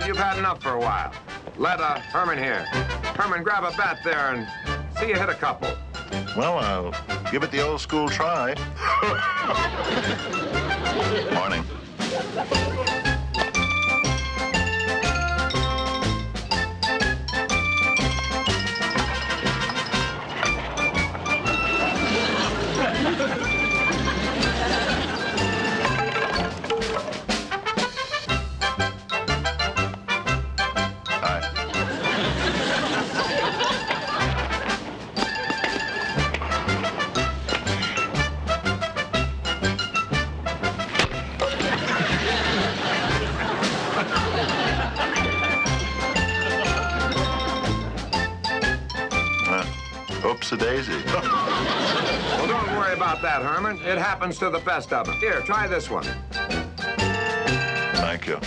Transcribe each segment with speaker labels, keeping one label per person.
Speaker 1: you've had enough for a while. Let Herman here. Herman, grab a bat there and see you hit a couple.
Speaker 2: Well, I'll give it the old school try. Morning. Oopsie-daisy.
Speaker 1: Well, don't worry about that, Herman. It happens to the best of them. Here, try this one.
Speaker 2: Thank you.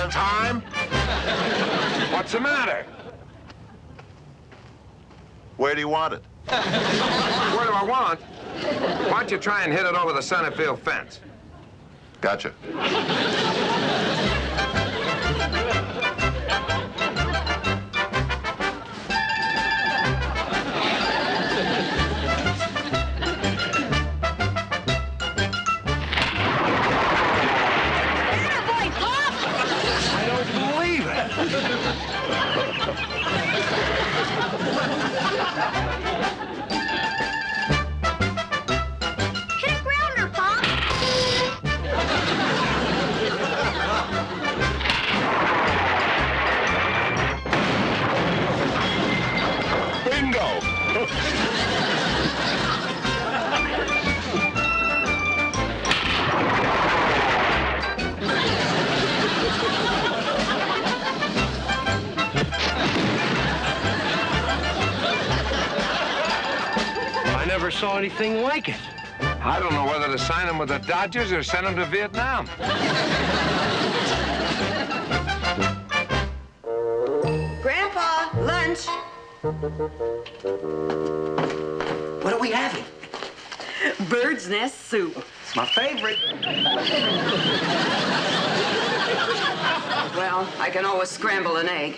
Speaker 2: Time?
Speaker 1: What's the matter?
Speaker 2: Where do you want it?
Speaker 1: Where do I want? Why don't you try and hit it over the center field fence?
Speaker 2: Gotcha.
Speaker 1: I don't believe it.
Speaker 3: Hit a grounder, Pop.
Speaker 2: Bingo!
Speaker 4: I never saw anything like it.
Speaker 1: I don't know whether to sign him with the Dodgers or send him to Vietnam.
Speaker 5: Grandpa, lunch.
Speaker 6: What are we having?
Speaker 5: Bird's nest soup.
Speaker 6: It's my favorite.
Speaker 5: Well, I can always scramble an egg.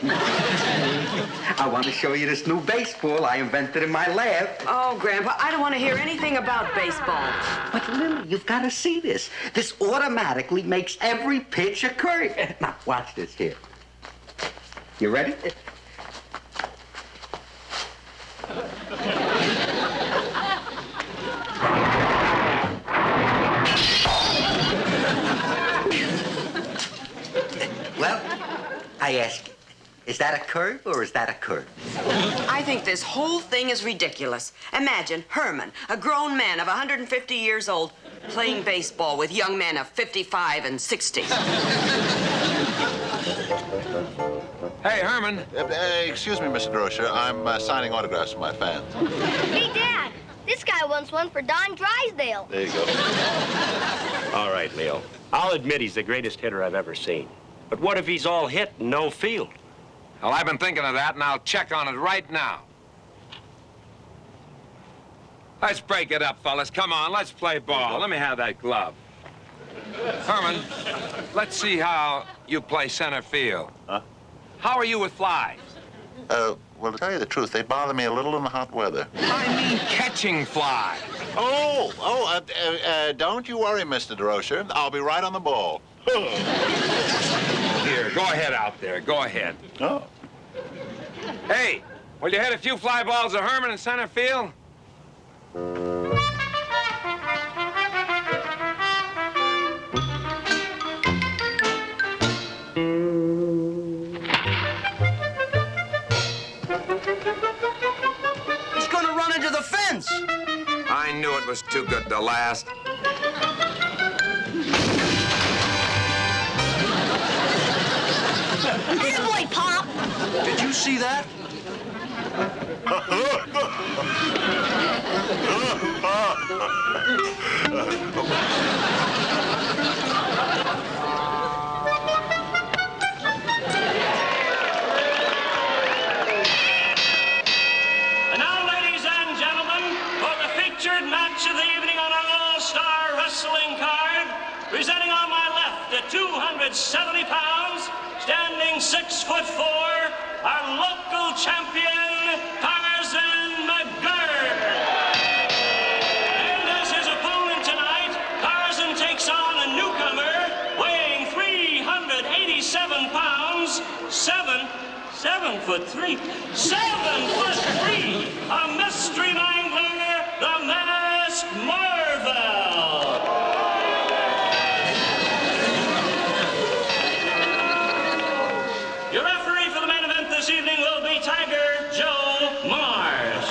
Speaker 6: I want to show you this new baseball I invented in my lab.
Speaker 5: Oh, Grandpa, I don't want to hear anything about baseball.
Speaker 6: But Lily, you've got to see this. This automatically makes every pitch a curve. Now, watch this here. You ready? Well, I ask you, is that a curve or is that a curve?
Speaker 5: I think this whole thing is ridiculous. Imagine Herman, a grown man of 150 years old, playing baseball with young men of 55 and 60.
Speaker 1: Hey, Herman.
Speaker 2: Excuse me, Mr. Droscher. I'm signing autographs for my fans.
Speaker 3: Hey, Dad, this guy wants one for Don Drysdale.
Speaker 2: There you go.
Speaker 4: All right, Leo. I'll admit he's the greatest hitter I've ever seen. But what if he's all hit and no field?
Speaker 1: Well, I've been thinking of that, and I'll check on it right now. Let's break it up, fellas. Come on, let's play ball. Let me have that glove. Herman, let's see how you play center field.
Speaker 2: Huh?
Speaker 1: How are you with flies?
Speaker 2: Well, to tell you the truth, they bother me a little in the hot weather.
Speaker 1: I mean catching flies.
Speaker 2: Don't you worry, Mr. Droscher. I'll be right on the ball.
Speaker 1: Here, go ahead out there. Go ahead.
Speaker 2: Oh.
Speaker 1: Hey, will you hit a few fly balls to Herman in center field?
Speaker 6: He's gonna run into the fence.
Speaker 1: I knew it was too good to last.
Speaker 3: Attaboy, Pop.
Speaker 6: Did you see that?
Speaker 4: And now, ladies and gentlemen,
Speaker 7: 270 pounds, standing 6'4", our local champion, Tarzan McGurk. And as his opponent tonight, Tarzan takes on a newcomer weighing 387 pounds, 7'3", a mystery mangler, the Masked Marvel. Your referee for the main event this evening will be Tiger Joe Mars.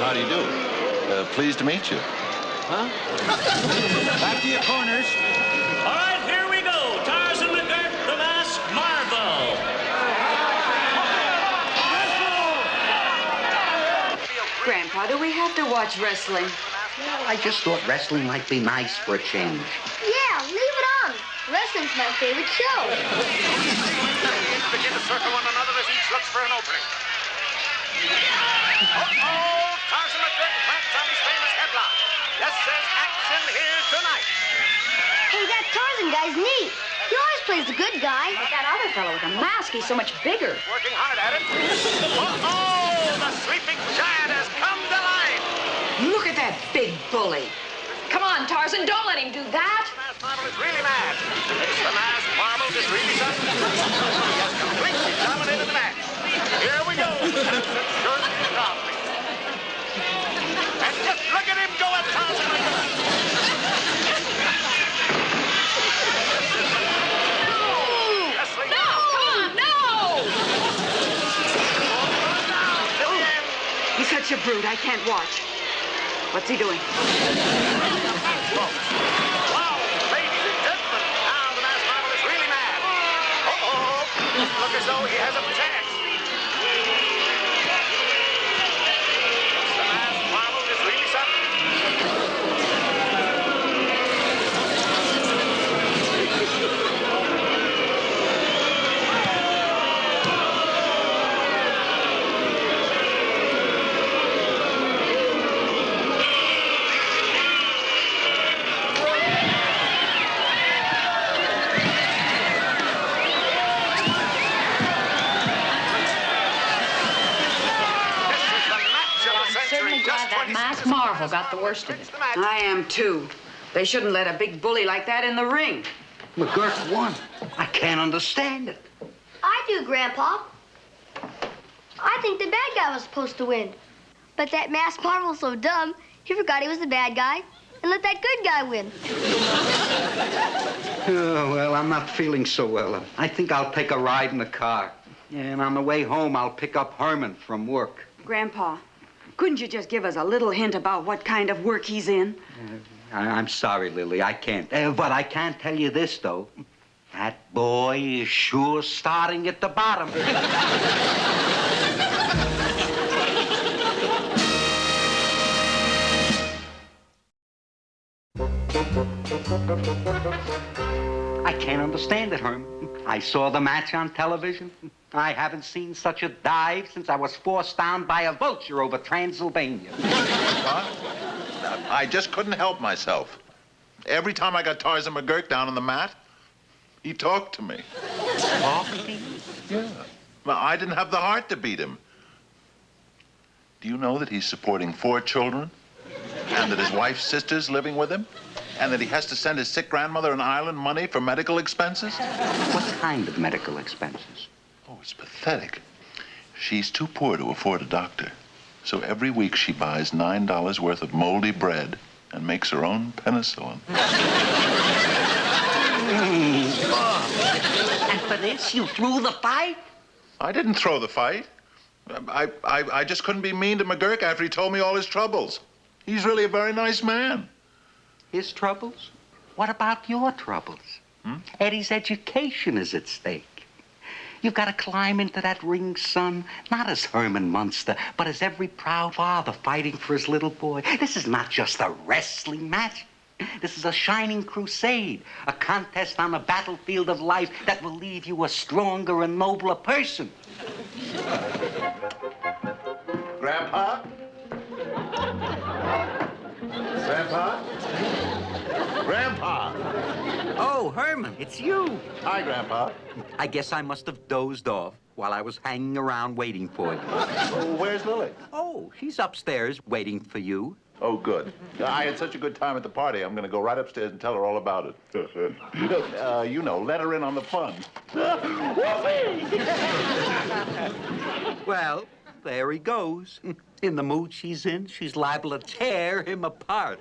Speaker 2: How do you do? Pleased to meet you.
Speaker 8: Huh? Back to your corners.
Speaker 7: All right, here we go. Tarzan McGurk, the Masked Marvel.
Speaker 5: Grandpa, do we have to watch wrestling?
Speaker 6: Well, I just thought wrestling might be nice for a change.
Speaker 3: Yeah, leave it on. Wrestling's my favorite show.
Speaker 9: Begin to circle one another as each looks for an opening. Uh-oh! Tarzan McGurk plants on his famous headlock. Yes, there's action here tonight.
Speaker 3: Hey, that Tarzan guy's neat. He always plays the good guy.
Speaker 10: But that other fellow with the mask, he's so much bigger.
Speaker 9: Working hard at it. Uh-oh! The sleeping giant has come to life.
Speaker 5: Look at that big bully.
Speaker 10: Come on, Tarzan, don't let him do that.
Speaker 9: The masked marvel is really mad. It's the masked marvel is really something. He has completely dominated the match. Here we go. Tarzan sure is dominating. And just look at him go at Tarzan McGurk.
Speaker 10: No, come on, no!
Speaker 5: He's such a brute, I can't watch. What's he doing?
Speaker 9: Wow, ladies and gentlemen, now the masked marvel is really mad. Uh-oh, look as though he has a chance. The masked marvel is really something.
Speaker 10: Certainly glad that Masked Marvel got the worst of it.
Speaker 5: I am too. They shouldn't let a big bully like that in the ring.
Speaker 6: McGurk won. I can't understand it.
Speaker 3: I do, Grandpa. I think the bad guy was supposed to win. But that Masked Marvel's so dumb, he forgot he was the bad guy and let that good guy win.
Speaker 6: Oh, well, I'm not feeling so well. I think I'll take a ride in the car. And on the way home, I'll pick up Herman from work.
Speaker 5: Grandpa, couldn't you just give us a little hint about what kind of work he's in?
Speaker 6: I'm sorry, Lily, I can't. But I can tell you this, though. That boy is sure starting at the bottom. I can't understand it, Herman. I saw the match on television. I haven't seen such a dive since I was forced down by a vulture over Transylvania.
Speaker 2: What? I just couldn't help myself. Every time I got Tarzan McGurk down on the mat, he talked to me.
Speaker 6: Talked to you?
Speaker 2: Yeah. Well, I didn't have the heart to beat him. Do you know that he's supporting 4 children? And that his wife's sister's living with him? And that he has to send his sick grandmother in Ireland money for medical expenses?
Speaker 6: What kind of medical expenses?
Speaker 2: Oh, it's pathetic. She's too poor to afford a doctor. So every week she buys $9 worth of moldy bread and makes her own penicillin.
Speaker 6: And for this, you threw the fight?
Speaker 2: I didn't throw the fight. I just couldn't be mean to McGurk after he told me all his troubles. He's really a very nice man.
Speaker 6: His troubles? What about your troubles? Eddie's education is at stake. You've got to climb into that ring, son, not as Herman Munster, but as every proud father fighting for his little boy. This is not just a wrestling match. This is a shining crusade, a contest on the battlefield of life that will leave you a stronger and nobler person.
Speaker 2: Grandpa?
Speaker 6: Oh, Herman, it's you.
Speaker 2: Hi, Grandpa.
Speaker 6: I guess I must have dozed off while I was hanging around waiting for you.
Speaker 2: Oh, where's Lily?
Speaker 6: Oh, she's upstairs waiting for you.
Speaker 2: Oh, good. I had such a good time at the party, I'm going to go right upstairs and tell her all about it. You know, let her in on the fun.
Speaker 6: Well, there he goes. In the mood she's in, she's liable to tear him apart.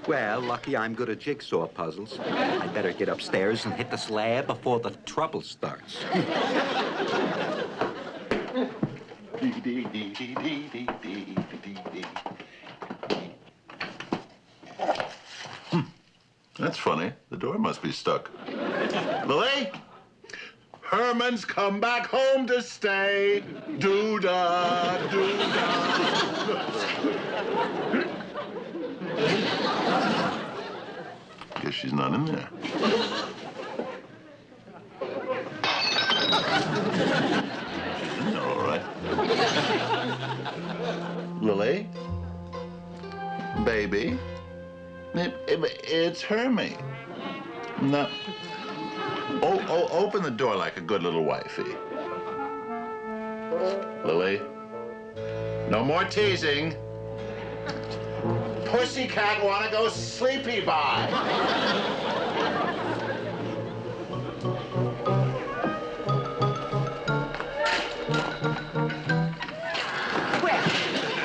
Speaker 6: Well, lucky I'm good at jigsaw puzzles. I better get upstairs and hit the slab before the trouble starts.
Speaker 2: That's funny. The door must be stuck. Lily? Herman's come back home to stay. Doo-dah, doo-dah. Guess she's not in there. She's in there, all right. Lily? Baby? It's Hermie. No. Oh, open the door like a good little wifey. Lily? No more teasing. Pussycat wanna go sleepy by.
Speaker 11: Well,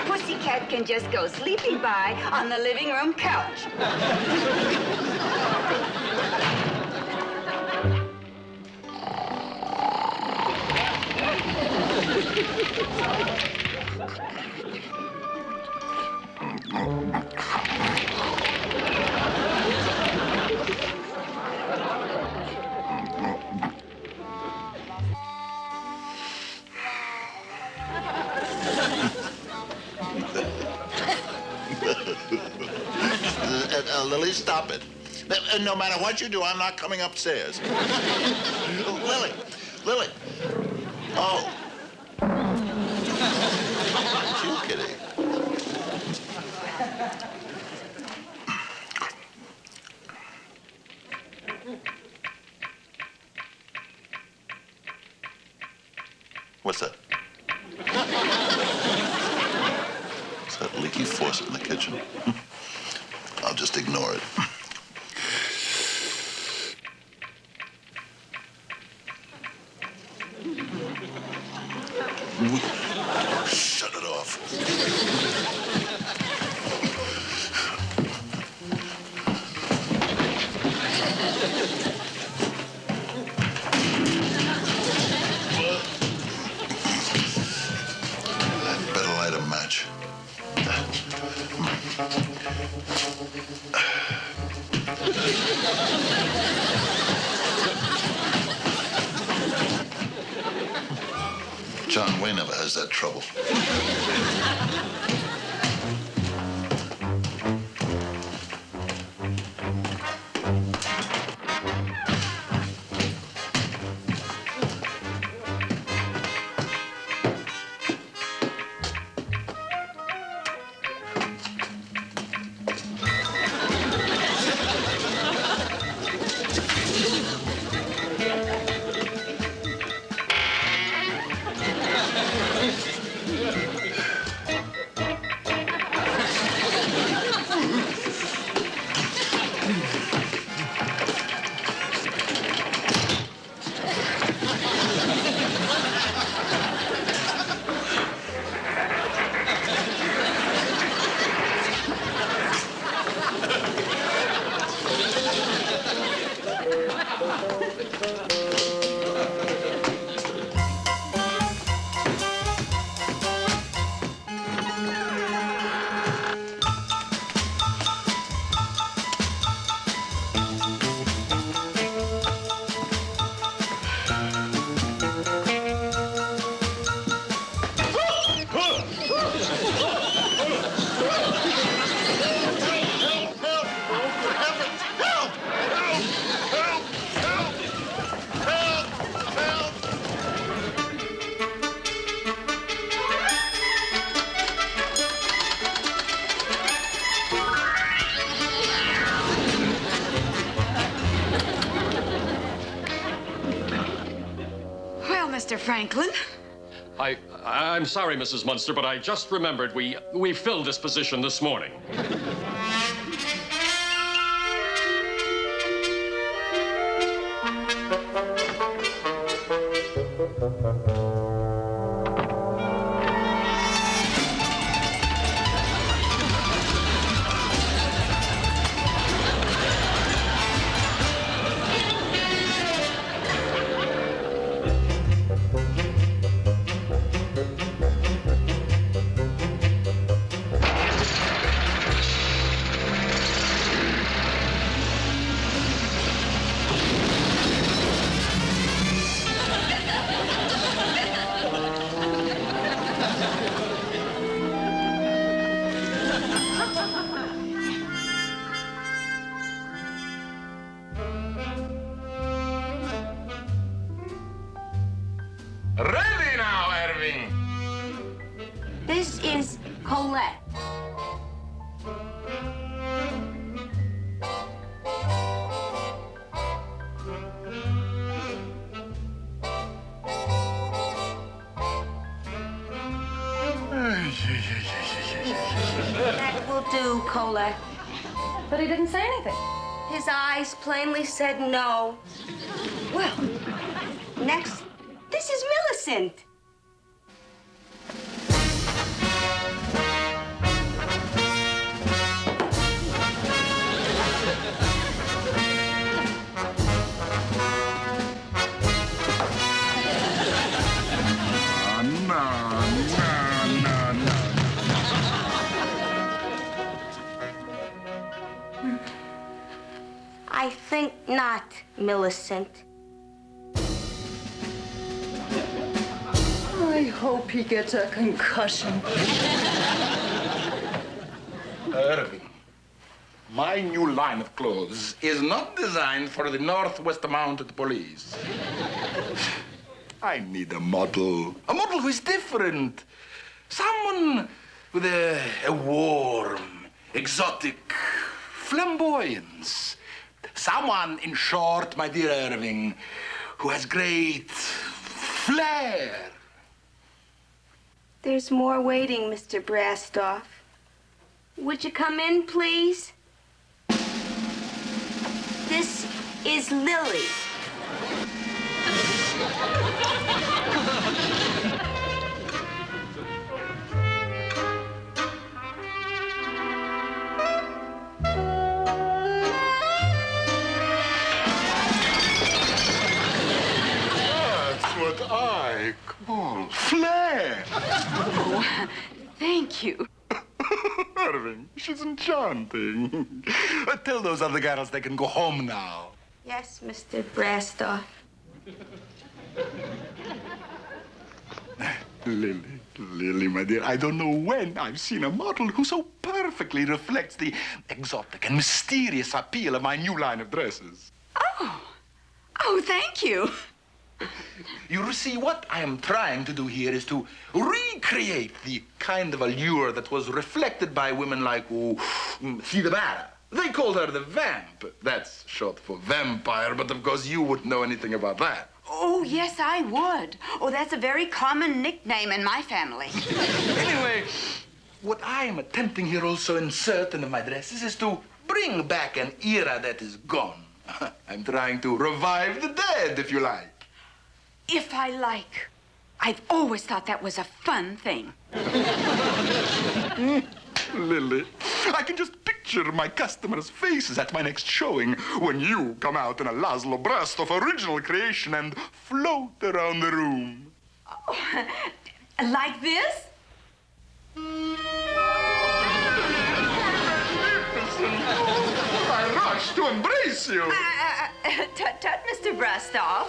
Speaker 11: Pussycat can just go sleepy by on the living room couch.
Speaker 2: Lily, stop it. No matter what you do, I'm not coming upstairs. Lily. Oh. It's you, kitty. What's that? Is that leaky faucet in the kitchen? I'll just ignore it. Shut it off. I'd better light a match. John Wayne never has that trouble.
Speaker 5: Mr. Franklin.
Speaker 12: I'm sorry, Mrs. Munster, but I just remembered we filled this position this morning.
Speaker 2: Ready now, Irving.
Speaker 10: This is Colette.
Speaker 5: That will do, Colette.
Speaker 10: But he didn't say anything.
Speaker 5: His eyes plainly said no. Well, next, this is Millicent. I think not, Millicent.
Speaker 10: I hope he gets a concussion.
Speaker 2: Irving, my new line of clothes is not designed for the Northwest Mounted Police. I need a model who is different. Someone with a warm, exotic flamboyance. Someone, in short, my dear Irving, who has great flair.
Speaker 5: There's more waiting, Mr. Brastoff. Would you come in, please? This is Lily.
Speaker 2: What I call flair.
Speaker 5: Oh, thank you.
Speaker 2: Irving, she's enchanting. Tell those other girls they can go home now.
Speaker 5: Yes, Mr. Brastoff.
Speaker 2: Lily, my dear, I don't know when I've seen a model who so perfectly reflects the exotic and mysterious appeal of my new line of dresses.
Speaker 5: Oh, thank you.
Speaker 2: You see, what I am trying to do here is to recreate the kind of allure that was reflected by women like Theodora. They called her the Vamp. That's short for vampire, but of course you wouldn't know anything about that.
Speaker 5: Oh, yes, I would. Oh, that's a very common nickname in my family.
Speaker 2: Anyway, what I am attempting here also in certain of my dresses is to bring back an era that is gone. I'm trying to revive the dead, if you like.
Speaker 11: If I like. I've always thought that was a fun thing.
Speaker 2: Lily, I can just picture my customers' faces at my next showing when you come out in a Laszlo Brastoff original creation and float around the room.
Speaker 11: Oh, like this?
Speaker 2: I rush to embrace you.
Speaker 11: Tut, Mr. Brastoff.